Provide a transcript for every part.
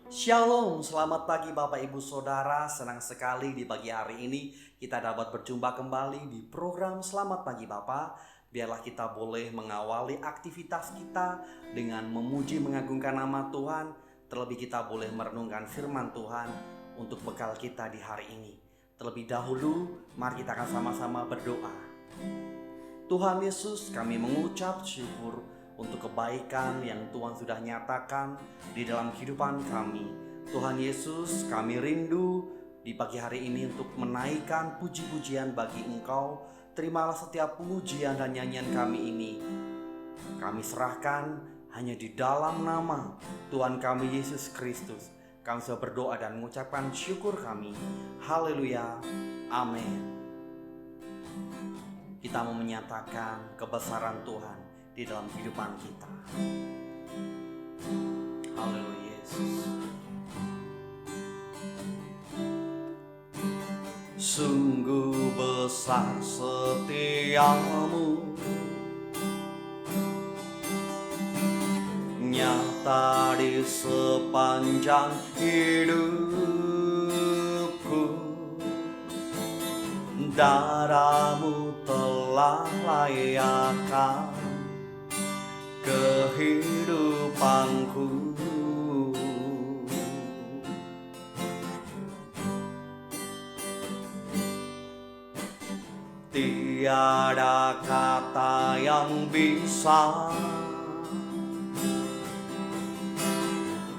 Shalom, selamat pagi Bapak Ibu Saudara. Senang sekali di pagi hari ini kita dapat berjumpa kembali di program Selamat Pagi Bapak. Biarlah kita boleh mengawali aktivitas kita dengan memuji mengagungkan nama Tuhan. Terlebih kita boleh merenungkan firman Tuhan untuk bekal kita di hari ini. Terlebih dahulu, mari kita akan sama-sama berdoa. Tuhan Yesus, kami mengucap syukur untuk kebaikan yang Tuhan sudah nyatakan di dalam kehidupan kami. Tuhan Yesus, kami rindu di pagi hari ini untuk menaikkan puji-pujian bagi Engkau. Terimalah setiap pujian dan nyanyian kami ini. Kami serahkan hanya di dalam nama Tuhan kami Yesus Kristus. Kami sudah berdoa dan mengucapkan syukur kami. Haleluya. Amin. Kita mau menyatakan kebesaran Tuhan di dalam kehidupan kita. Haleluya Yesus. Sungguh besar setiamu, nyata di sepanjang hidupku. Darahmu telah layakkan kehidupanku. Tiada kata yang bisa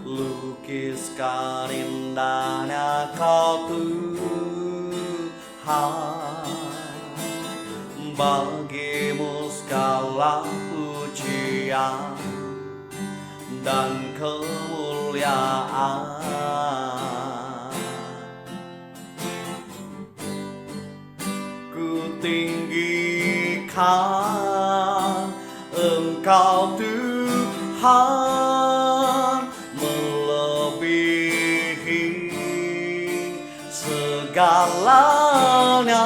lukiskan indahnya Kau Tuhan. Bagimu segala pujian dan kemuliaan. Ku tinggikan Engkau Tuhan, melebihi segalanya,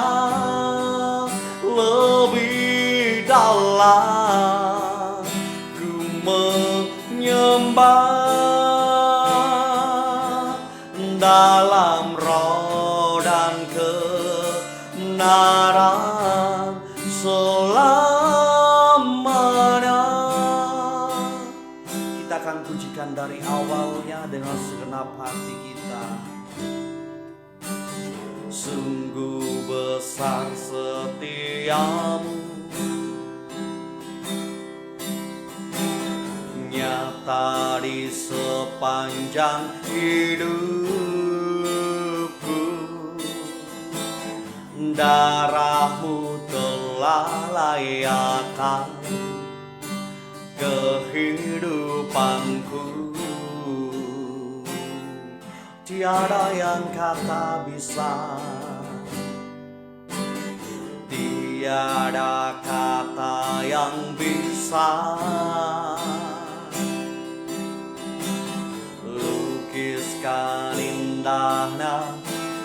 lebih dalam ku menyembah dalam roh dan kebenaran selamanya. Kita akan pujikan dari awalnya dengan segenap hati kita. Sungguh besar setiamu, nyata di sepanjang hidupku. Darahmu telah layakkan kehidupanku. Tiada yang kata bisa, tiada kata yang bisa lukiskan indahnya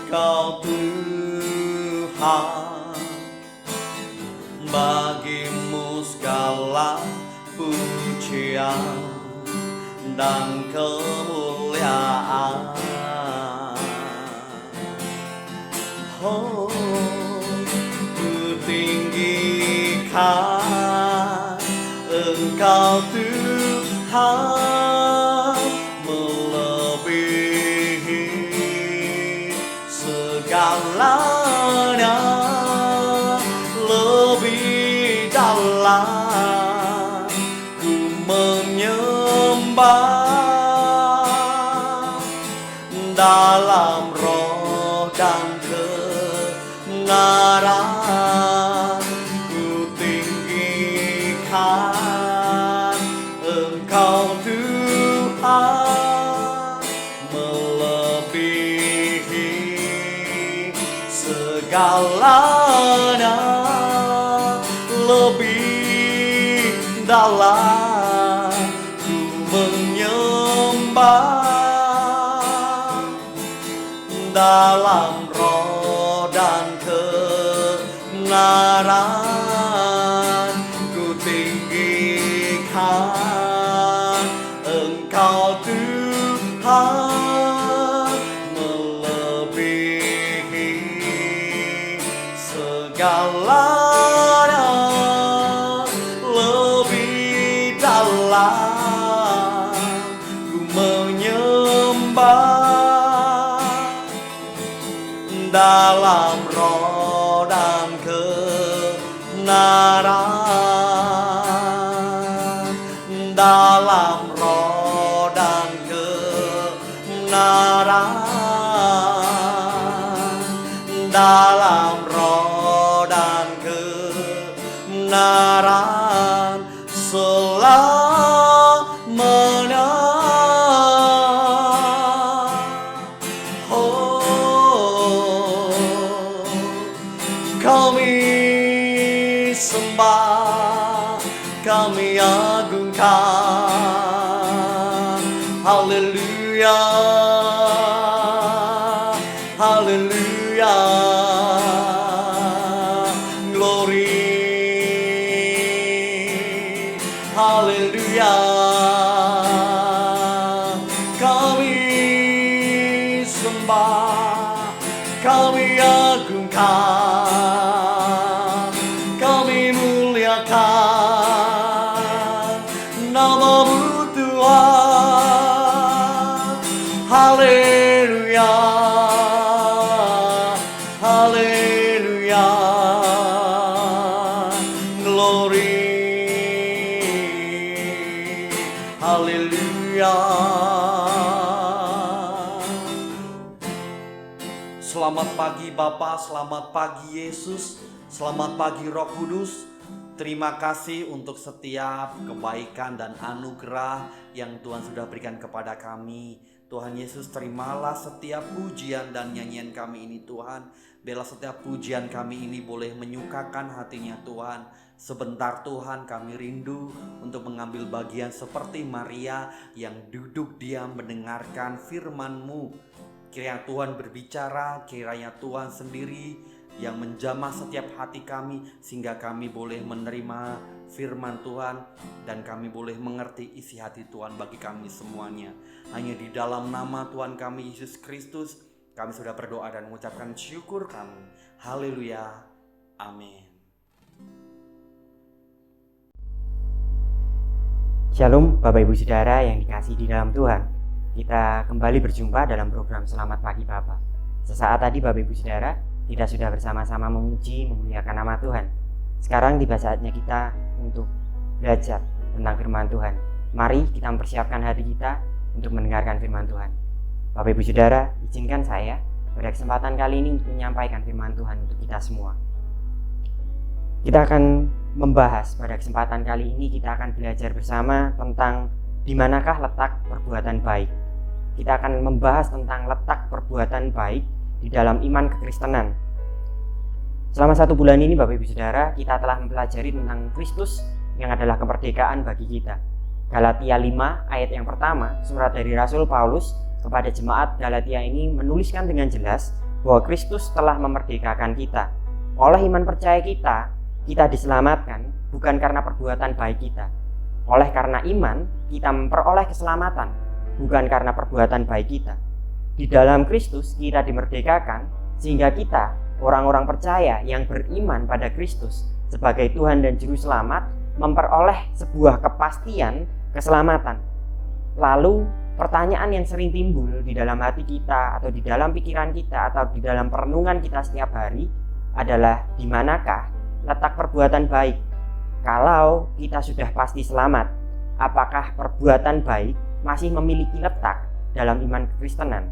Kau Tuhan. Bagimu segala pujian dan kemuliaan. Oh, ku tinggikan Engkau Tuhan, melebihi segalanya, lebih dalam ku menyembah dalam roh dan kebenaran. Ku tinggikan Engkau Tuhan, melebihi segalanya, lebih dalam ku menyembah dalam roh dan kebenaran. Ku tinggikan Engkau Tuhan, sembah dalam roh dan kebenaran, dalam roh dan kebenaran, dalam roh dan kebenaran selamanya. Kami sembah, kami agungkan. Haleluya, haleluya, glory, haleluya. Kami sembah, kami agungkan. Namamu Tuhan, haleluya, haleluya, glory, haleluya. Selamat pagi Bapa, selamat pagi Yesus, selamat pagi Roh Kudus. Terima kasih untuk setiap kebaikan dan anugerah yang Tuhan sudah berikan kepada kami. Tuhan Yesus, terimalah setiap pujian dan nyanyian kami ini Tuhan. Biarlah setiap pujian kami ini boleh menyukakan hatinya Tuhan. Sebentar Tuhan, kami rindu untuk mengambil bagian seperti Maria yang duduk diam mendengarkan firman-Mu. Kiranya Tuhan berbicara, kiranya Tuhan sendiri yang menjamah setiap hati kami, sehingga kami boleh menerima firman Tuhan dan kami boleh mengerti isi hati Tuhan bagi kami semuanya. Hanya di dalam nama Tuhan kami Yesus Kristus kami sudah berdoa dan mengucapkan syukur kami. Haleluya, amin. Shalom Bapak Ibu Saudara yang dikasihi di dalam Tuhan. Kita kembali berjumpa dalam program Selamat Pagi Bapak. Sesaat tadi Bapak Ibu Saudara, kita sudah bersama-sama memuji, memuliakan nama Tuhan. Sekarang tiba saatnya kita untuk belajar tentang firman Tuhan. Mari kita mempersiapkan hati kita untuk mendengarkan firman Tuhan. Bapak Ibu Saudara, izinkan saya pada kesempatan kali ini untuk menyampaikan firman Tuhan untuk kita semua. Kita akan membahas pada kesempatan kali ini, kita akan belajar bersama tentang di manakah letak perbuatan baik. Kita akan membahas tentang letak perbuatan baik di dalam iman kekristenan. Selama 1 bulan ini Bapak Ibu Saudara, kita telah mempelajari tentang Kristus yang adalah kemerdekaan bagi kita. Galatia 5 ayat yang pertama, surat dari Rasul Paulus kepada jemaat Galatia ini menuliskan dengan jelas bahwa Kristus telah memerdekakan kita. Oleh iman percaya kita diselamatkan bukan karena perbuatan baik kita. Oleh karena iman, kita memperoleh keselamatan bukan karena perbuatan baik kita. Di dalam Kristus kita dimerdekakan sehingga kita, orang-orang percaya yang beriman pada Kristus sebagai Tuhan dan Juru Selamat, memperoleh sebuah kepastian keselamatan. Lalu pertanyaan yang sering timbul di dalam hati kita atau di dalam pikiran kita atau di dalam perenungan kita setiap hari adalah di manakah letak perbuatan baik? Kalau kita sudah pasti selamat, apakah perbuatan baik masih memiliki letak dalam iman kekristenan?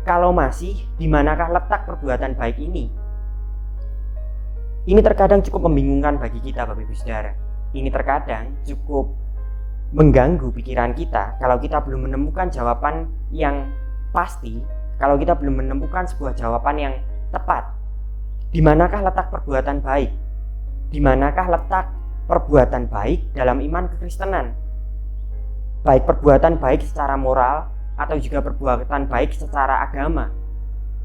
Kalau masih, di manakah letak perbuatan baik ini? Ini terkadang cukup membingungkan bagi kita Bapak Ibu Saudara. Ini terkadang cukup mengganggu pikiran kita kalau kita belum menemukan jawaban yang pasti, kalau kita belum menemukan sebuah jawaban yang tepat. Di manakah letak perbuatan baik? Di manakah letak perbuatan baik dalam iman kekristenan? Baik perbuatan baik secara moral atau juga perbuatan baik secara agama.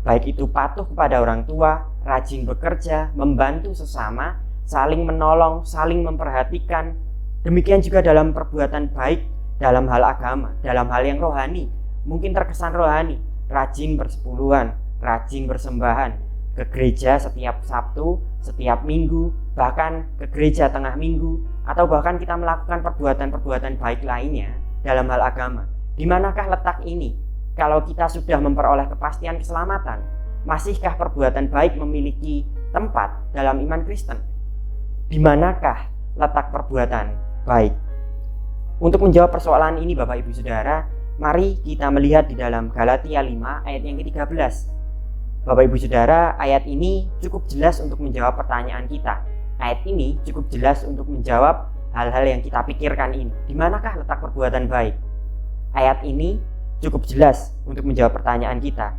Baik itu patuh kepada orang tua, rajin bekerja, membantu sesama, saling menolong, saling memperhatikan. Demikian juga dalam perbuatan baik dalam hal agama, dalam hal yang rohani. Mungkin terkesan rohani, rajin bersepuluhan, rajin bersembahan, ke gereja setiap Sabtu, setiap Minggu, bahkan ke gereja tengah minggu, atau bahkan kita melakukan perbuatan-perbuatan baik lainnya dalam hal agama. Di manakah letak ini? kalau kita sudah memperoleh kepastian keselamatan, masihkah perbuatan baik memiliki tempat dalam iman Kristen? Di manakah letak perbuatan baik? Untuk menjawab persoalan ini Bapak Ibu Saudara, mari kita melihat di dalam Galatia 5 ayat yang ke-13. Bapak Ibu Saudara, ayat ini cukup jelas untuk menjawab pertanyaan kita. Ayat ini cukup jelas untuk menjawab hal-hal yang kita pikirkan ini. Di manakah letak perbuatan baik? Ayat ini cukup jelas untuk menjawab pertanyaan kita.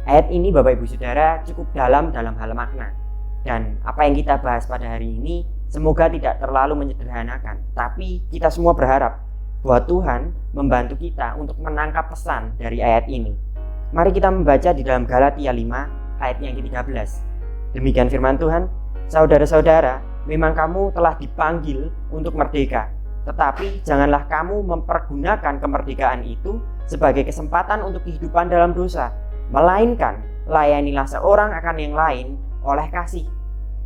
Ayat ini Bapak Ibu Saudara cukup dalam hal makna. Dan apa yang kita bahas pada hari ini semoga tidak terlalu menyederhanakan. Tapi kita semua berharap bahwa Tuhan membantu kita untuk menangkap pesan dari ayat ini. Mari kita membaca di dalam Galatia 5 ayat yang ke-13. Demikian firman Tuhan, saudara-saudara, memang kamu telah dipanggil untuk merdeka. Tetapi janganlah kamu mempergunakan kemerdekaan itu sebagai kesempatan untuk kehidupan dalam dosa, melainkan layanilah seorang akan yang lain oleh kasih.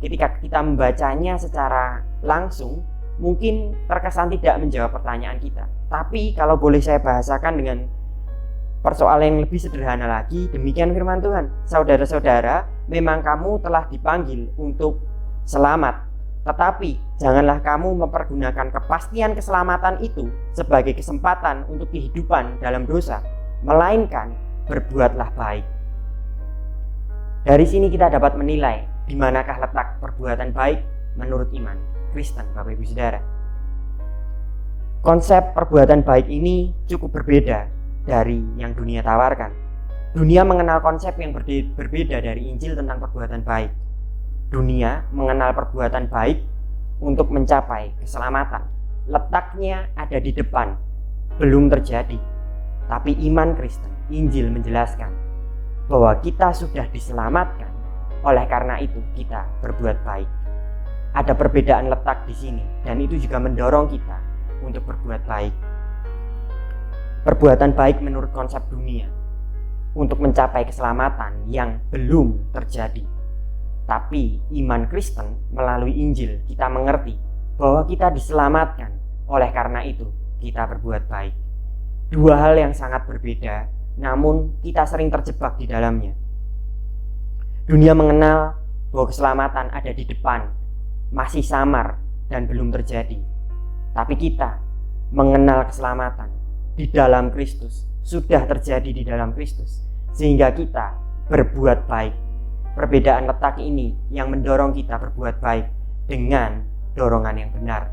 Ketika kita membacanya secara langsung, mungkin terkesan tidak menjawab pertanyaan kita. Tapi kalau boleh saya bahasakan dengan persoalan yang lebih sederhana lagi, demikian firman Tuhan, saudara-saudara, memang kamu telah dipanggil untuk selamat. Tetapi janganlah kamu mempergunakan kepastian keselamatan itu sebagai kesempatan untuk kehidupan dalam dosa, melainkan berbuatlah baik. Dari sini kita dapat menilai di manakah letak perbuatan baik menurut iman Kristen, Bapak Ibu Saudara. Konsep perbuatan baik ini cukup berbeda dari yang dunia tawarkan. Dunia mengenal konsep yang berbeda dari Injil tentang perbuatan baik. Dunia mengenal perbuatan baik untuk mencapai keselamatan. Letaknya ada di depan, belum terjadi. Tapi iman Kristen, Injil menjelaskan bahwa kita sudah diselamatkan. Oleh karena itu kita berbuat baik. Ada perbedaan letak di sini, dan itu juga mendorong kita untuk berbuat baik. Perbuatan baik menurut konsep dunia untuk mencapai keselamatan yang belum terjadi. Tapi iman Kristen melalui Injil kita mengerti bahwa kita diselamatkan. Oleh karena itu kita berbuat baik. Dua hal yang sangat berbeda, namun kita sering terjebak di dalamnya. Dunia mengenal bahwa keselamatan ada di depan, masih samar dan belum terjadi. Tapi kita mengenal keselamatan di dalam Kristus, sudah terjadi di dalam Kristus, sehingga kita berbuat baik. Perbedaan letak ini yang mendorong kita berbuat baik dengan dorongan yang benar.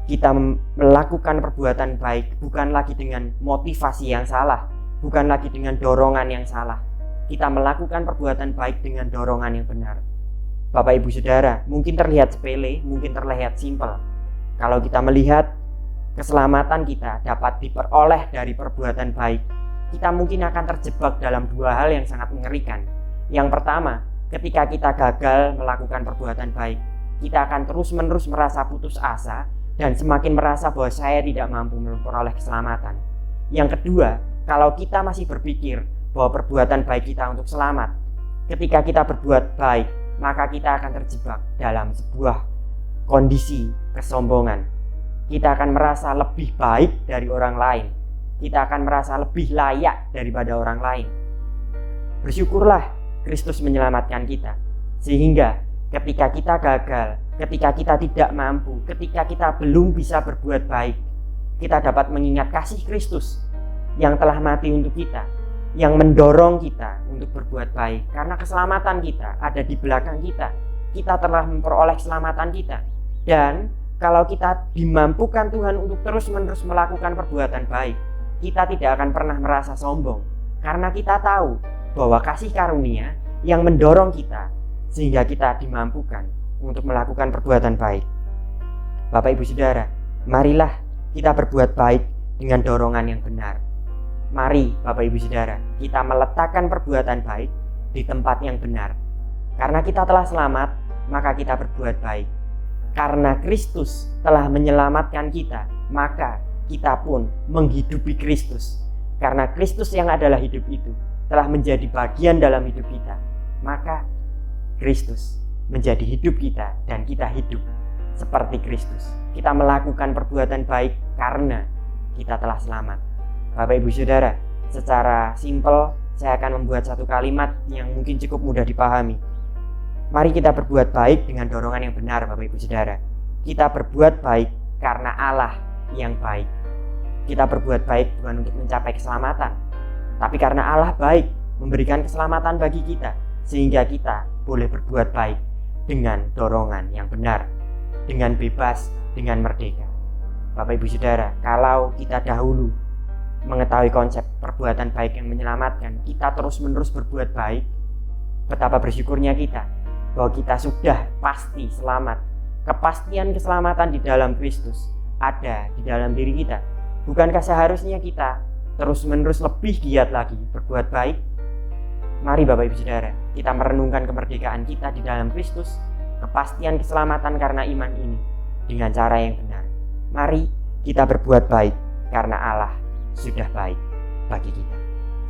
Kita melakukan perbuatan baik bukan lagi dengan motivasi yang salah, bukan lagi dengan dorongan yang salah. Kita melakukan perbuatan baik dengan dorongan yang benar. Bapak Ibu Saudara, mungkin terlihat sepele, mungkin terlihat simpel. Kalau kita melihat keselamatan kita dapat diperoleh dari perbuatan baik, kita mungkin akan terjebak dalam dua hal yang sangat mengerikan. Yang pertama, ketika kita gagal melakukan perbuatan baik, kita akan terus-menerus merasa putus asa dan semakin merasa bahwa saya tidak mampu memperoleh keselamatan. Yang kedua, kalau kita masih berpikir bahwa perbuatan baik kita untuk selamat, ketika kita berbuat baik, maka kita akan terjebak dalam sebuah kondisi kesombongan. Kita akan merasa lebih baik dari orang lain. Kita akan merasa lebih layak daripada orang lain. Bersyukurlah Kristus menyelamatkan kita, sehingga ketika kita gagal, ketika kita tidak mampu, ketika kita belum bisa berbuat baik, kita dapat mengingat kasih Kristus yang telah mati untuk kita, yang mendorong kita untuk berbuat baik. Karena keselamatan kita ada di belakang kita, kita telah memperoleh keselamatan kita. Dan kalau kita dimampukan Tuhan untuk terus-menerus melakukan perbuatan baik, kita tidak akan pernah merasa sombong, karena kita tahu bahwa kasih karunia yang mendorong kita sehingga kita dimampukan untuk melakukan perbuatan baik. Bapak Ibu Saudara, marilah kita berbuat baik dengan dorongan yang benar. Mari Bapak Ibu Saudara, kita meletakkan perbuatan baik di tempat yang benar. Karena kita telah selamat, maka kita berbuat baik. Karena Kristus telah menyelamatkan kita, maka kita pun menghidupi Kristus. Karena Kristus yang adalah hidup itu telah menjadi bagian dalam hidup kita, maka Kristus menjadi hidup kita dan kita hidup seperti Kristus. Kita melakukan perbuatan baik karena kita telah selamat. Bapak Ibu Saudara, Secara simpel, saya akan membuat satu kalimat yang mungkin cukup mudah dipahami. Mari kita berbuat baik dengan dorongan yang benar, Bapak Ibu Saudara. Kita berbuat baik karena Allah yang baik. Kita berbuat baik bukan untuk mencapai keselamatan, tapi karena Allah baik memberikan keselamatan bagi kita, sehingga kita boleh berbuat baik dengan dorongan yang benar, dengan bebas, dengan merdeka. Bapak Ibu Saudara, kalau kita dahulu mengetahui konsep perbuatan baik yang menyelamatkan, kita terus-menerus berbuat baik, betapa bersyukurnya kita bahwa kita sudah pasti selamat. Kepastian keselamatan di dalam Kristus ada di dalam diri kita. Bukankah seharusnya kita terus-menerus lebih giat lagi berbuat baik? Mari Bapak Ibu Saudara, kita merenungkan kemerdekaan kita di dalam Kristus, kepastian keselamatan karena iman ini dengan cara yang benar. Mari kita berbuat baik karena Allah sudah baik bagi kita.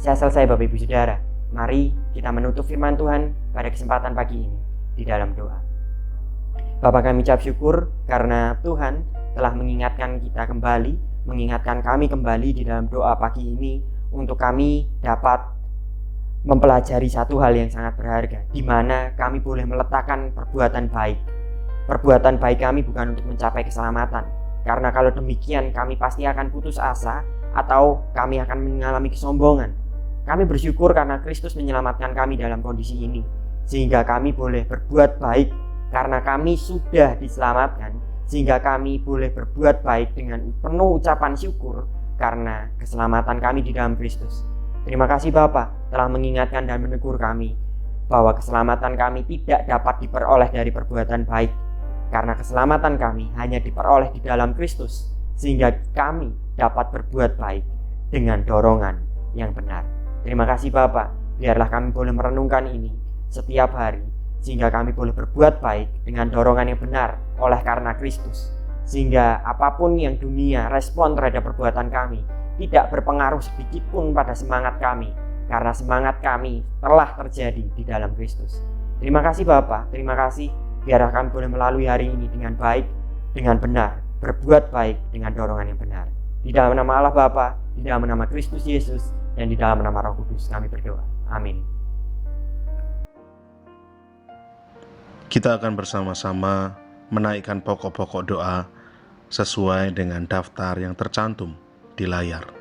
Saya selesai Bapak Ibu Saudara. Mari kita menutup firman Tuhan pada kesempatan pagi ini di dalam doa. Bapa, kami ucap syukur karena Tuhan telah mengingatkan kita kembali, mengingatkan kami kembali di dalam doa pagi ini untuk kami dapat mempelajari satu hal yang sangat berharga, di mana kami boleh meletakkan perbuatan baik. Perbuatan baik kami bukan untuk mencapai keselamatan, karena kalau demikian kami pasti akan putus asa atau kami akan mengalami kesombongan. Kami bersyukur karena Kristus menyelamatkan kami dalam kondisi ini, sehingga kami boleh berbuat baik karena kami sudah diselamatkan, sehingga kami boleh berbuat baik dengan penuh ucapan syukur karena keselamatan kami di dalam Kristus. Terima kasih Bapa telah mengingatkan dan menegur kami bahwa keselamatan kami tidak dapat diperoleh dari perbuatan baik, karena keselamatan kami hanya diperoleh di dalam Kristus, sehingga kami dapat berbuat baik dengan dorongan yang benar. Terima kasih Bapa, biarlah kami boleh merenungkan ini setiap hari, sehingga kami boleh berbuat baik dengan dorongan yang benar oleh karena Kristus, sehingga apapun yang dunia respon terhadap perbuatan kami tidak berpengaruh sedikit pun pada semangat kami, karena semangat kami telah terjadi di dalam Kristus. Terima kasih Bapa, terima kasih, biarlah kami boleh melalui hari ini dengan baik, dengan benar, berbuat baik dengan dorongan yang benar. Di dalam nama Allah Bapa, di dalam nama Kristus Yesus, dan di dalam nama Roh Kudus kami berdoa. Amin. Kita akan bersama-sama menaikkan pokok-pokok doa sesuai dengan daftar yang tercantum di layar.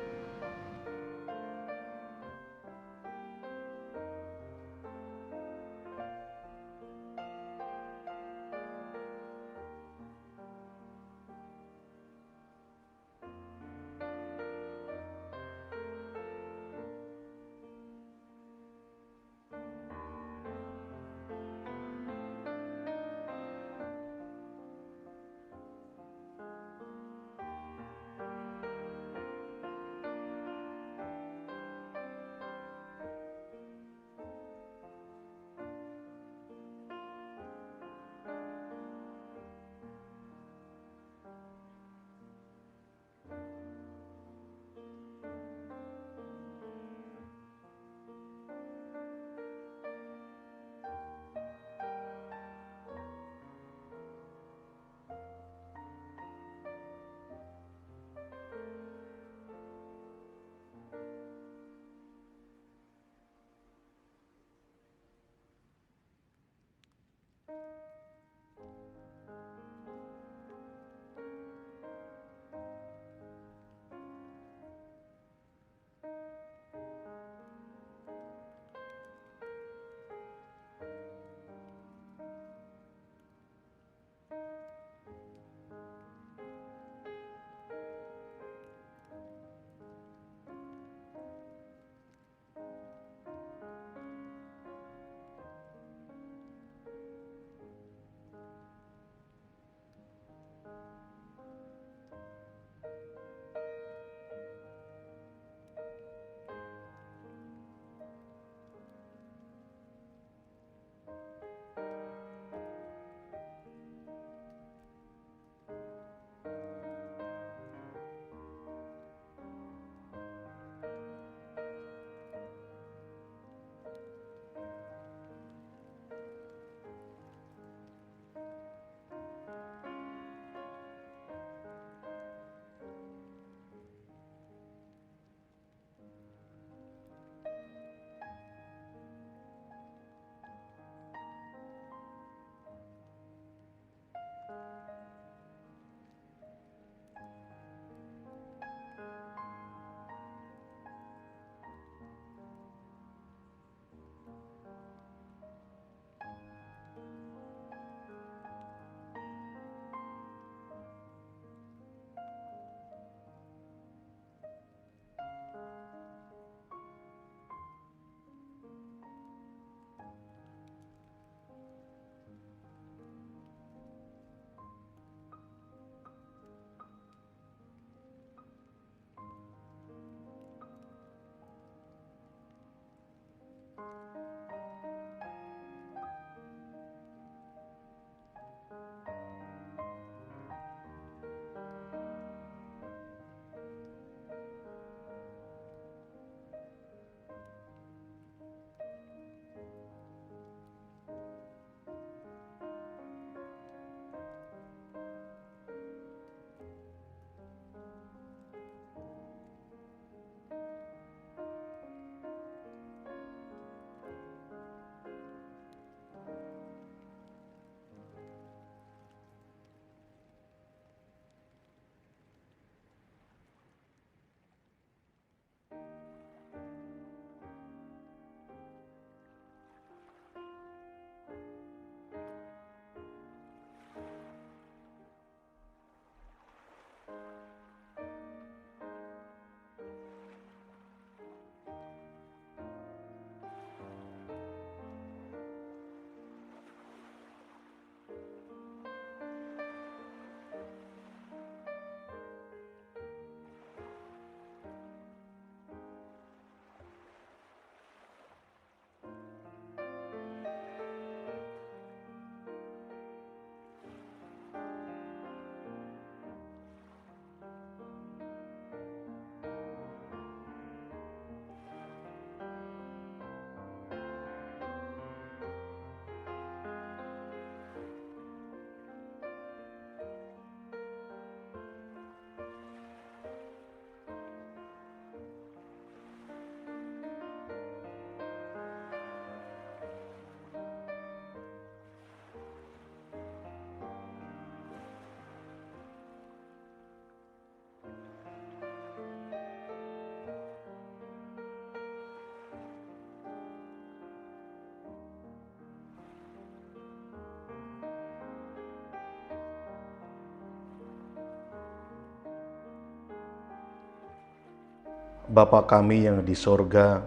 Bapa kami yang di sorga,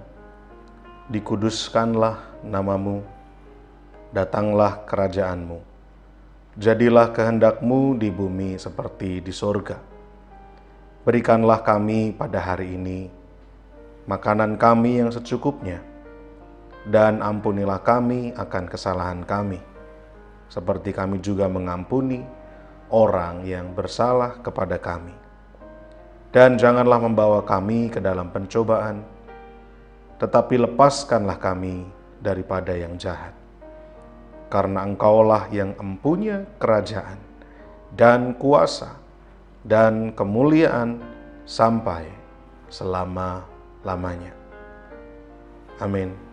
dikuduskanlah namamu, datanglah kerajaan-Mu. Jadilah kehendak-Mu di bumi seperti di sorga. Berikanlah kami pada hari ini makanan kami yang secukupnya, dan ampunilah kami akan kesalahan kami, seperti kami juga mengampuni orang yang bersalah kepada kami. Dan janganlah membawa kami ke dalam pencobaan, tetapi lepaskanlah kami daripada yang jahat. Karena Engkaulah yang empunya kerajaan dan kuasa dan kemuliaan sampai selama-lamanya. Amin.